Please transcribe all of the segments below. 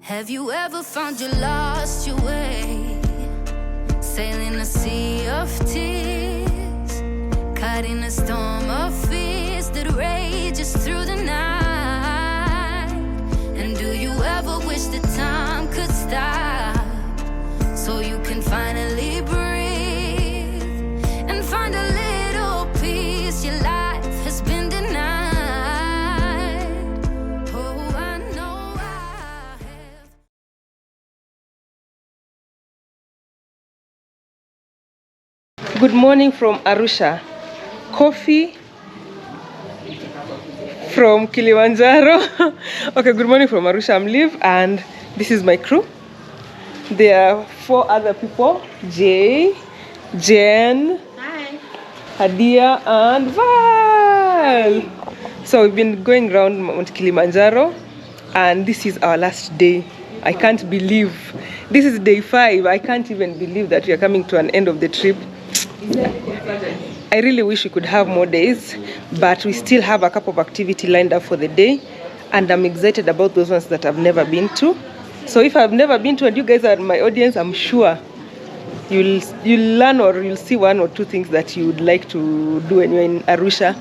Have you ever found you lost your way? Sailing a sea of tears, caught in a storm of fears that rages through the night. And do you ever wish that time could stop, so you can finally breathe and find a little peace your life has been denied? Oh, I know I have. Good morning from Arusha. Coffee from Kilimanjaro. Okay, good morning from Arusha. I'm Liv and this is my crew. There are 4 other people. Jay, Jen, hi, Hadia and Val. So we've been going around Mount Kilimanjaro and this is our last day. I can't believe. This is day 5. I can't even believe that we are coming to an end of the trip. I really wish we could have more days, but we still have a couple of activities lined up for the day, and I'm excited about those ones that I've never been to. So if I've never been to and you guys are my audience, I'm sure you'll learn or you'll see 1 or 2 things that you would like to do when you're in Arusha.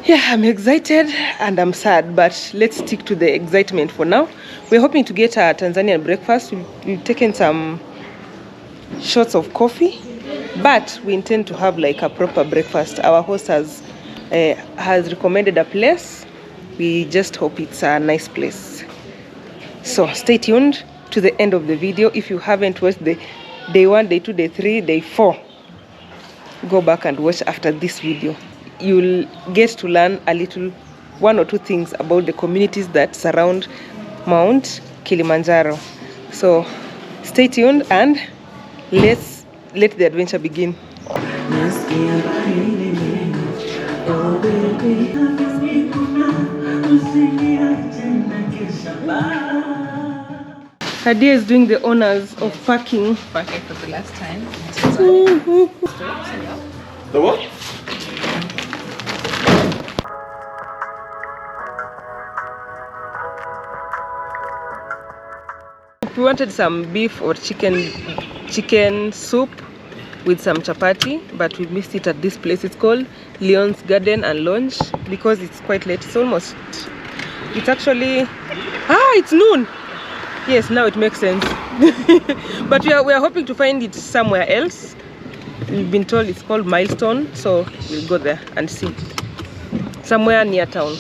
Yeah, I'm excited and I'm sad, but let's stick to the excitement for now. We're hoping to get a Tanzanian breakfast. We've taken some shots of coffee, but we intend to have like a proper breakfast. Our host has recommended a place. We just hope it's a nice place. So stay tuned to the end of the video. If you haven't watched the day 1, day 2, day 3, day 4, go back and watch after this video. You'll get to learn a little 1 or 2 things about the communities that surround Mount Kilimanjaro. So stay tuned and let the adventure begin. Hadia is doing the honors of packing. Packing for the last time. The what? We wanted some beef or chicken soup with some chapati, but we missed it at this place. It's called Leon's Garden and Lounge because it's quite late. It's actually it's noon. Yes, now it makes sense. But we are hoping to find it somewhere else. We've been told it's called Milestone, so we'll go there and see. Somewhere near town.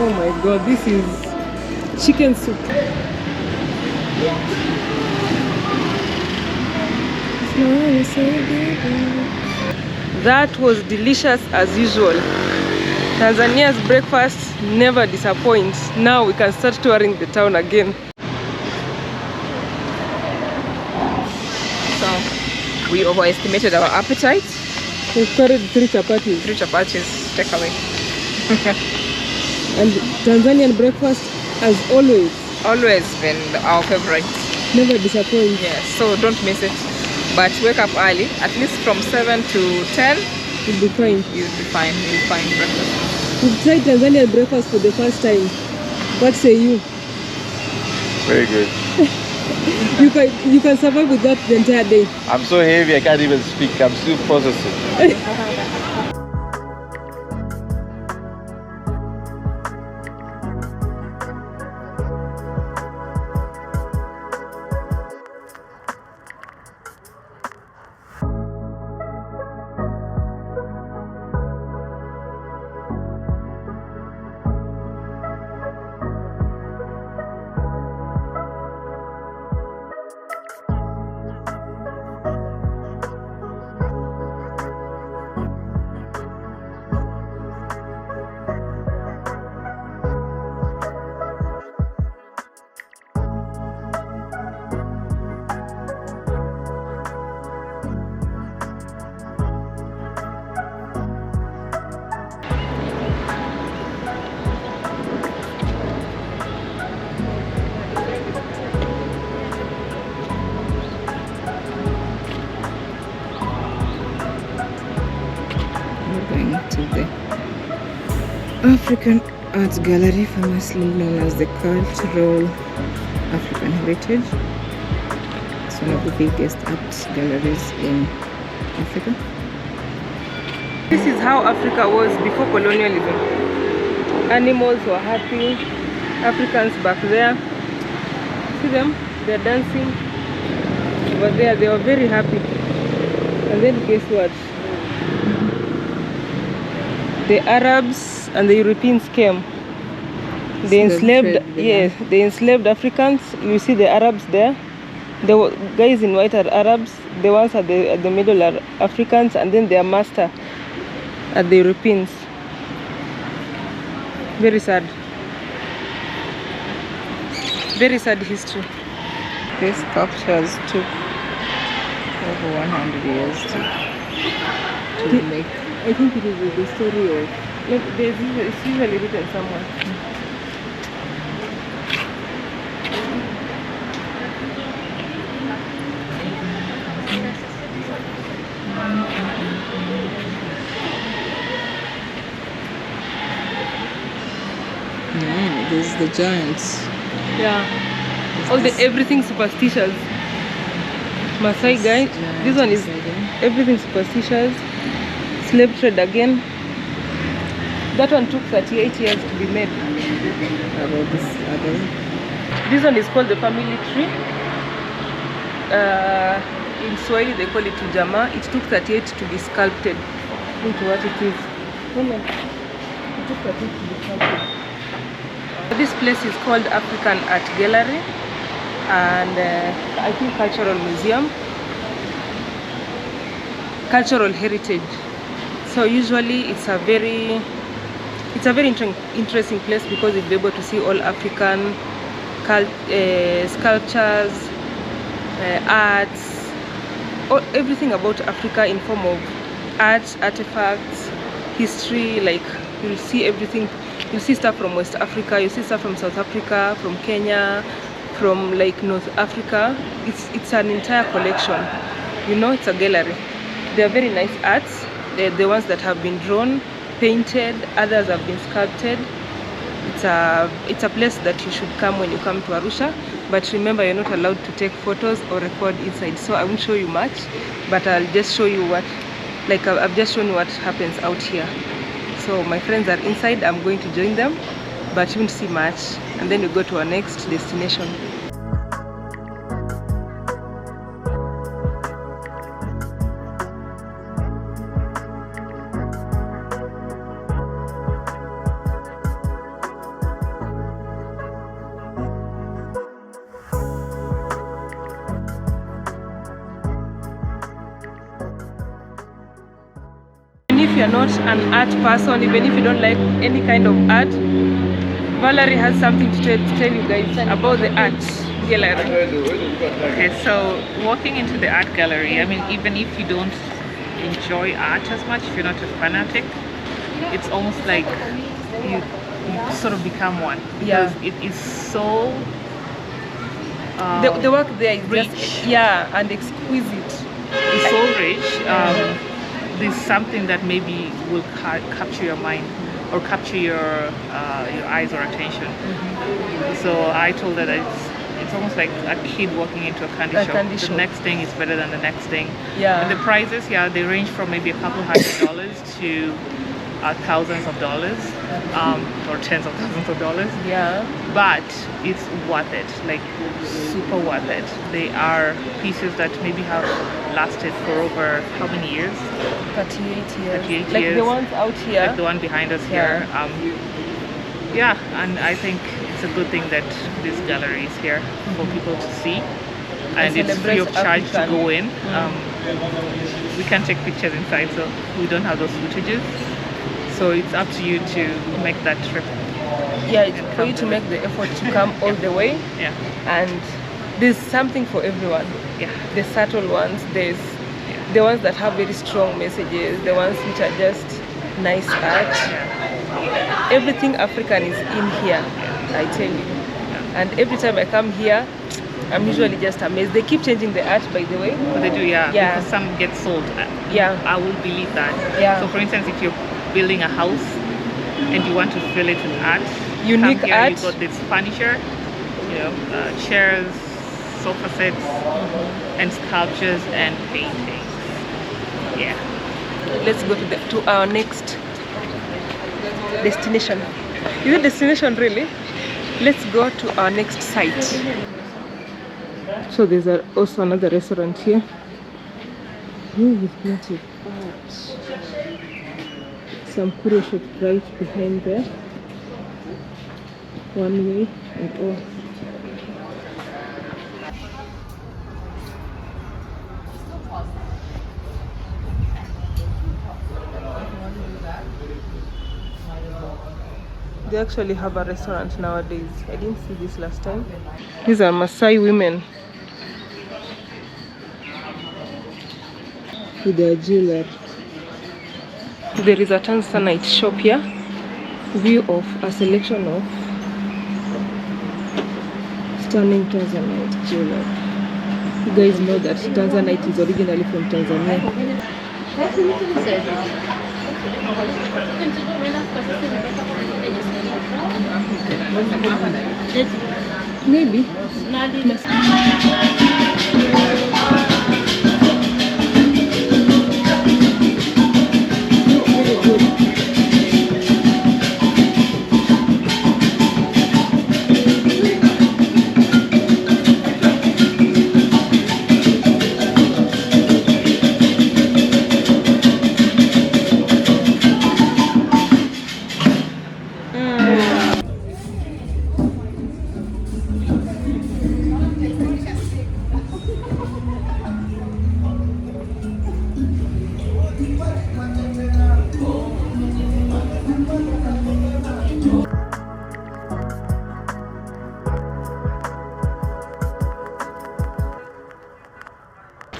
Oh my god, this is chicken soup. That was delicious as usual. Tanzania's breakfast never disappoints. Now we can start touring the town again. So we overestimated our appetite. We carried 3 chapatis. 3 chapatis, take away. And Tanzanian breakfast, as always, been our favorite. never disappoints. Yes, so don't miss it. But wake up early, at least from 7 to 10. You'll be fine. You'll be fine. You'll find breakfast. We've tried Tanzanian breakfast for the first time. What say you? Very good. You can survive with that the entire day. I'm so heavy I can't even speak. I'm still processing. to the African Art Gallery, famously known as the Cultural African Heritage. It's one of the biggest art galleries in Africa. This is how Africa was before colonialism. Animals were happy. Africans back there. See them? They're dancing. Over there, they were very happy. And then guess what? The Arabs and the Europeans came. They enslaved, yes, they enslaved Africans. You see the Arabs there. The guys in white are Arabs. The ones at the middle are Africans, and then their master are the Europeans. Very sad. Very sad history. These sculptures took over 100 years to make. I think it is the story of. It's usually written somewhere. This is the giants. Yeah. Everything superstitious. Maasai guy. This one is everything superstitious. Slave trade again. That one took 38 years to be made. About this other. This one is called the family tree. In Swahili they call it Tujama. It took 38 to be sculpted into what it is. It took 38 to be sculpted. This place is called African Art Gallery, and I think Cultural Museum. Cultural heritage. So usually it's a very interesting place because you'll be able to see all African sculptures, arts, everything about Africa in form of art, artifacts, history. Like you'll see everything. You see stuff from West Africa, you see stuff from South Africa, from Kenya, from like North Africa. It's an entire collection. You know, it's a gallery. They are very nice arts. They're the ones that have been drawn, painted, others have been sculpted. It's a place that you should come when you come to Arusha. But remember, you're not allowed to take photos or record inside. So I won't show you much, but I'll just show you I've just shown you what happens out here. So my friends are inside, I'm going to join them, but you won't see much. And then we go to our next destination. If you're not an art person, even if you don't like any kind of art, Valerie has something to tell you guys about the art gallery. Okay, so walking into the art gallery, I mean, even if you don't enjoy art as much, if you're not a fanatic, it's almost like you sort of become one. Because it is so the work there is rich. Just, and exquisite. It's so rich. There's something that maybe will capture your mind or capture your eyes or attention. So I told her that it's almost like a kid walking into a candy shop. The next thing is better than the next thing. And the prices, they range from maybe a couple $100s to thousands of dollars, or tens of thousands of dollars. But it's worth it, like super worth it. They are pieces that maybe have lasted for over how many years? 38 years. 38 like years. The ones out here. Like the one behind us here. And I think it's a good thing that this gallery is here for people to see. And it's free of charge to go in. We can't take pictures inside, so we don't have those footages. So it's up to you to make that trip. It's for you to make the effort to come all the way. And there's something for everyone. The subtle ones, there's the ones that have very strong messages, the ones which are just nice art. Everything African is in here, I tell you. And every time I come here, I'm usually just amazed. They keep changing the art, by the way. But they do, because some get sold. I will believe that. Yeah. So for instance, if you're building a house and you want to fill it with art. Unique Come here, art. You got this furniture, chairs, sofa sets, and sculptures and paintings. Yeah. Let's go to our next destination. Is it destination really? Let's go to our next site. So there's also another restaurant here. With plenty of art. Some curio shop right behind there. One way and all. They actually have a restaurant nowadays. I didn't see this last time. These are Maasai women with their jewelry. There is a Tanzanite shop here. View of a selection of stunning Tanzanite jewelry. You guys know that Tanzanite is originally from Tanzania. Maybe.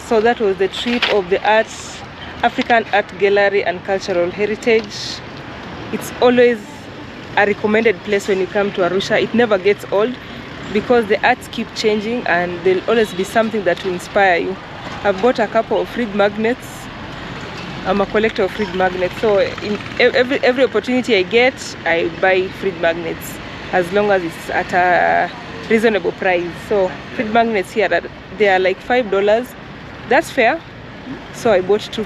So that was the trip of the arts, African Art Gallery and Cultural Heritage. It's always a recommended place when you come to Arusha. It never gets old because the arts keep changing and there'll always be something that will inspire you. I've bought a couple of Fried magnets. I'm a collector of Fried magnets, so in every opportunity I get, I buy Fried magnets as long as it's at a reasonable price. So Fried magnets here, they are like $5. That's fair, so I bought two.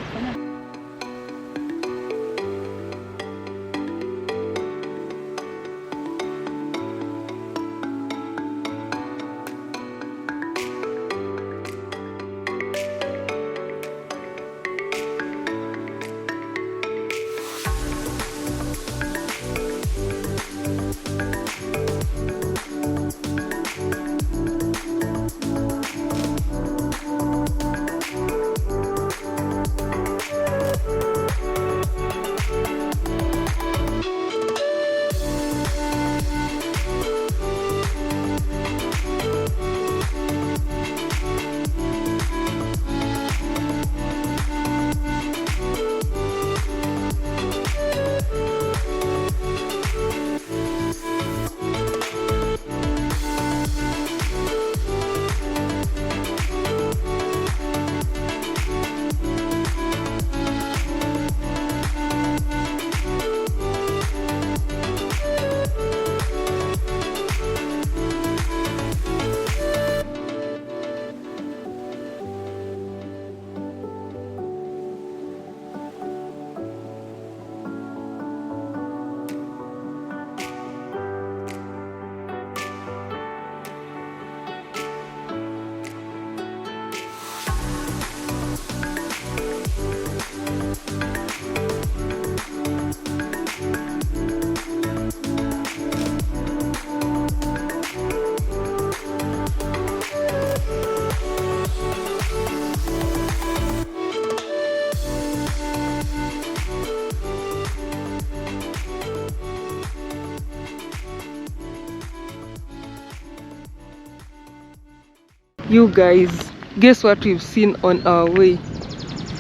You guys, guess what we've seen on our way?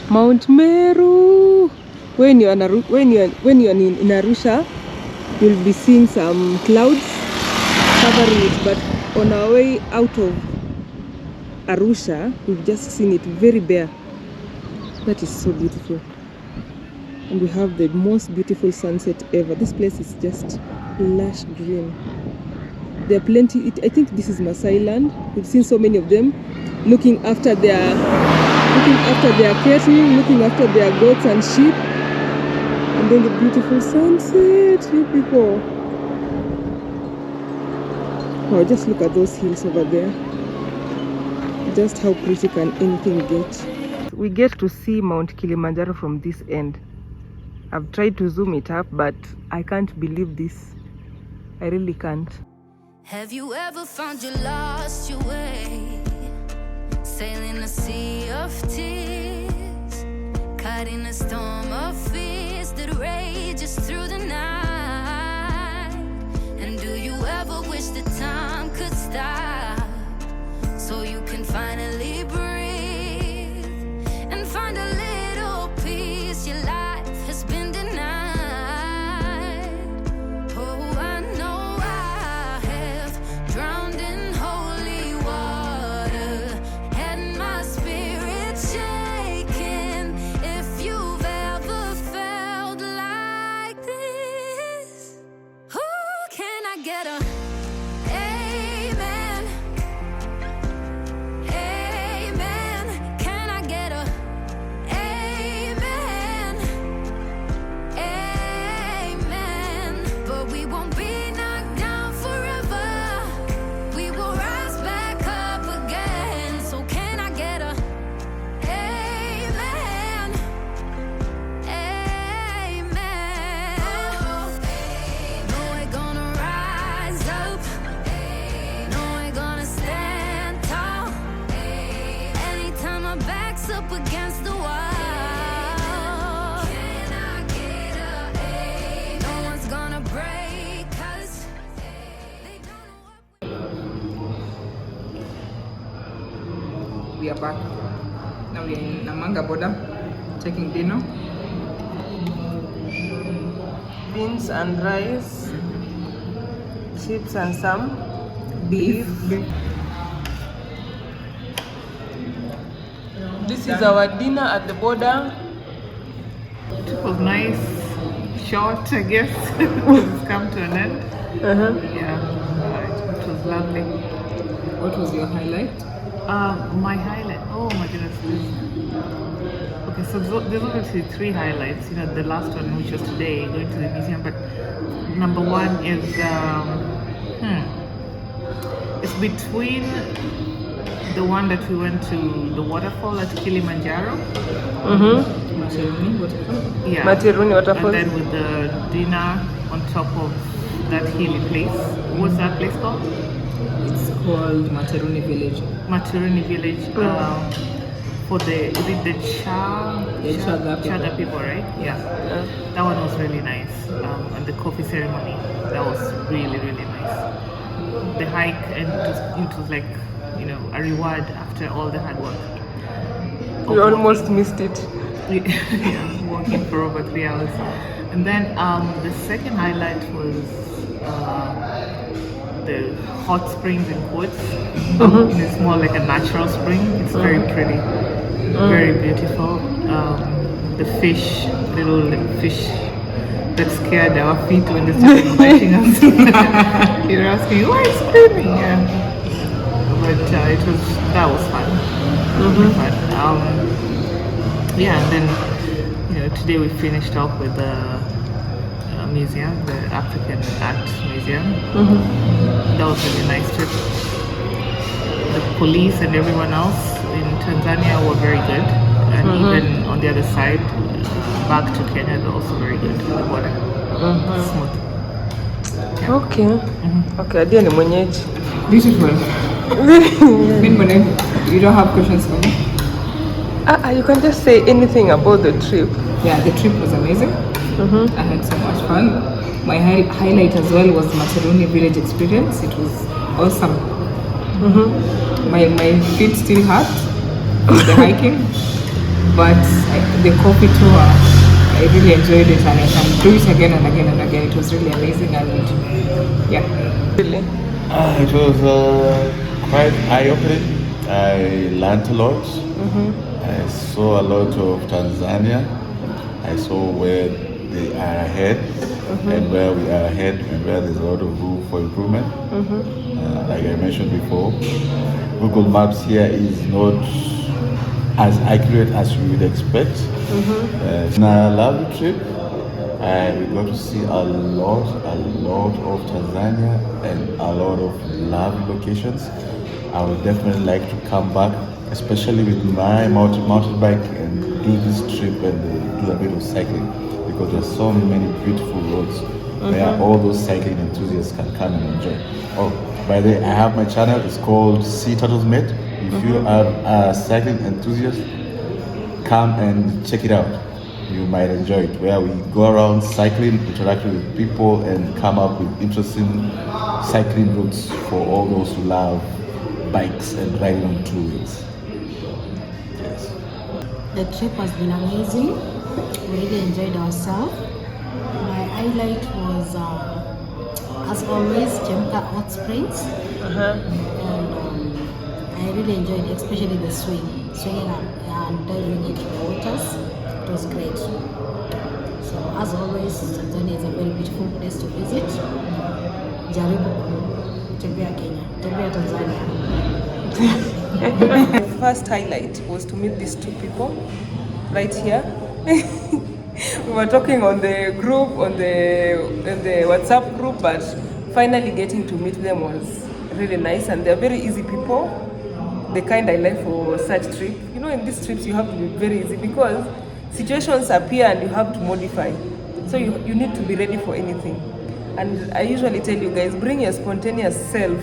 Mount Meru. When you're in Arusha, you'll be seeing some clouds covering it, but on our way out of Arusha, we've just seen it very bare. That is so beautiful. and we have the most beautiful sunset ever. This place is just lush green. There are plenty. I think this is Maasai land. We've seen so many of them looking after their cattle, looking after their goats and sheep. And then the beautiful sunset, you people. Oh, just look at those hills over there. Just how pretty can anything get? We get to see Mount Kilimanjaro from this end. I've tried to zoom it up, but I can't believe this. I really can't. Have you ever found you lost your way? Sailing a sea of tears, caught in a storm of fears that rages through the night. And do you ever wish that time could stop, so you can finally breathe and find a little peace your life has been denied? Oh, I know I have drowned in holy water, had my spirit shaken. If you've ever felt like this, who can I get a amen? Amen. Can I get a amen? Amen. But we won't be knocked down forever. We will rise back up again. So can I get a amen? Amen. No, we're gonna rise up. No, we're gonna stand tall. Anytime my back's up against the wall, can I get a no one's gonna break us. They don't know what We are back. Now we are in Namanga border, taking dinner. Beans and rice, chips and some beef. This is our dinner at the border. It was nice, short, I guess. It's come to an end. Yeah, it was lovely. What was your highlight? My highlight, oh my goodness. Okay, so there's obviously three highlights. You know, the last one, which was today, going to the museum, but number one is, it's between the one that we went to, the waterfall at Kilimanjaro. Materuni waterfall. Yeah. Materuni waterfall. And then with the dinner on top of that hilly place. What's that place called? It's called Materuni Village. Maturuni village. For the, is it the Chaga people, right? Yeah. That one was really nice. And the coffee ceremony, that was really, really nice. The hike, and it was like, you know, a reward after all the hard work. We almost missed it. Yeah, walking for over 3 hours. And then the second highlight was the hot springs in quotes. It's more like a natural spring. It's very pretty, very beautiful. The fish, little fish that scared our feet when they started biting us. You're asking, why is screaming? Yeah. But that was fun. Really fun. Yeah, and then, you know, today we finished off with the museum, the African Art Museum. That was a really nice trip. The police and everyone else in Tanzania were very good, and even on the other side, back to Kenya, they're also very good at the border. Smooth. Yeah. Okay. Okay, Adia ni mwenyeji. Beautiful. You don't have questions for me? You can just say anything about the trip. Yeah, the trip was amazing. I had so much fun. My highlight as well was Materuni village experience. It was awesome. My feet still hurt from the hiking, but the coffee tour, I really enjoyed it, and I can do it again and again and again. It was really amazing, and yeah. Really? It was quite eye-opening. I learned a lot. I saw a lot of Tanzania, I saw where they are ahead and where we are ahead and where there's a lot of room for improvement. Like I mentioned before, Google Maps here is not as accurate as we would expect. In our lovely trip, we got to see a lot of Tanzania and a lot of lovely locations. I would definitely like to come back, especially with my mountain bike, and do this trip and do a bit of cycling, because there's so many beautiful roads where all those cycling enthusiasts can come and enjoy. Oh, by the way, I have my channel. It's called Sea Turtles Mate. If you are a cycling enthusiast, come and check it out. You might enjoy it, where we go around cycling, interacting with people, and come up with interesting cycling routes for all those who love bikes and riding on two wheels. Yes. The trip has been amazing. We really enjoyed ourselves. My highlight was, as always, Jemka Hot Springs. And I really enjoyed, especially the swinging up and diving into the waters. It was great. So as always, Tanzania is a very beautiful place to visit. Jaribu kutembea Kenya, tembea Tanzania. The first highlight was to meet these two people right here. We were talking on the group, on the WhatsApp group, but finally getting to meet them was really nice, and they're very easy people. The kind I like for such trip. You know, in these trips you have to be very easy because situations appear and you have to modify. So you need to be ready for anything. And I usually tell you guys, bring your spontaneous self.